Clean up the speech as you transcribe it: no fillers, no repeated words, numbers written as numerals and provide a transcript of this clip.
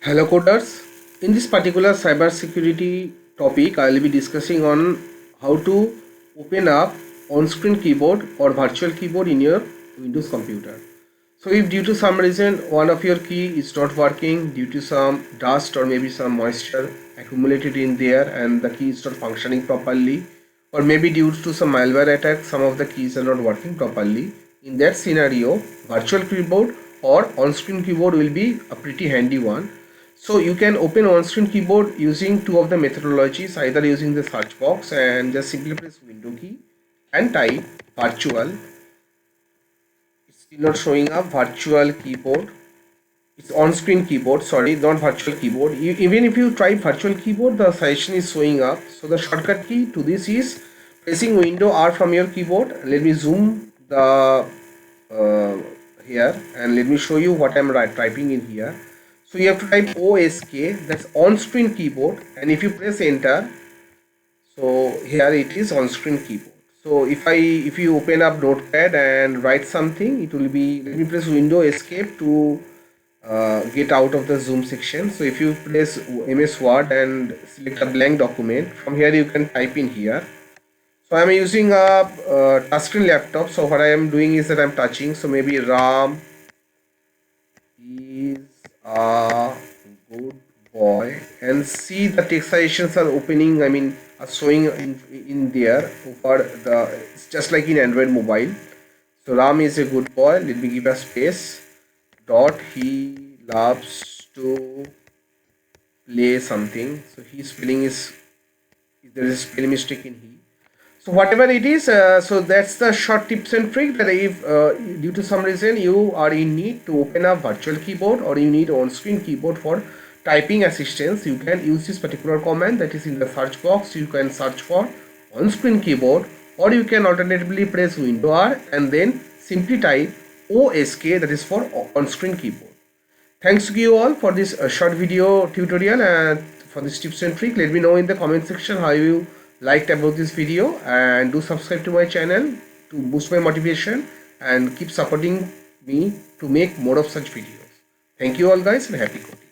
Hello coders. In this particular cybersecurity topic, I will be discussing on how to open up on-screen keyboard or virtual keyboard in your Windows computer. So if due to some reason one of your key is not working due to some dust or maybe some moisture accumulated in there and the key is not functioning properly, or maybe due to some malware attack some of the keys are not working properly, in that scenario virtual keyboard or on-screen keyboard will be a pretty handy one. So you can open on-screen keyboard using two of the methodologies, either using the search box and just simply press window key and type virtual. It's still not showing up. Virtual keyboard, it's on-screen keyboard, sorry, not virtual keyboard. Even if you try virtual keyboard, the suggestion is showing up. So the shortcut key to this is pressing window R from your keyboard. Let me zoom the here and let me show you what I'm typing in here. So you have to type OSK, that's on-screen keyboard, and if you press enter, so here it is on-screen keyboard. So if you open up notepad and write something, it will be, let me press window escape to get out of the zoom section. So if you press MS Word and select a blank document, from here you can type in here. So I am using a touchscreen laptop, so what I am doing is that I am touching, so maybe RAM is a good boy, and see the text suggestions are opening, are showing in there over the, it's just like in Android mobile. So Ram is a good boy, let me give a space, dot, he loves to play something, so his spelling is, there is a spelling mistake in he. So whatever it is, so that's the short tips and trick, that if due to some reason you are in need to open a virtual keyboard or you need on-screen keyboard for typing assistance, you can use this particular command that is in the search box. You can search for on-screen keyboard, or you can alternatively press window R and then simply type OSK, that is for on-screen keyboard. Thanks to you all for this short video tutorial and for this tips and trick. Let me know in the comment section how you liked about this video, and do subscribe to my channel to boost my motivation and keep supporting me to make more of such videos. Thank you all guys, and happy coding.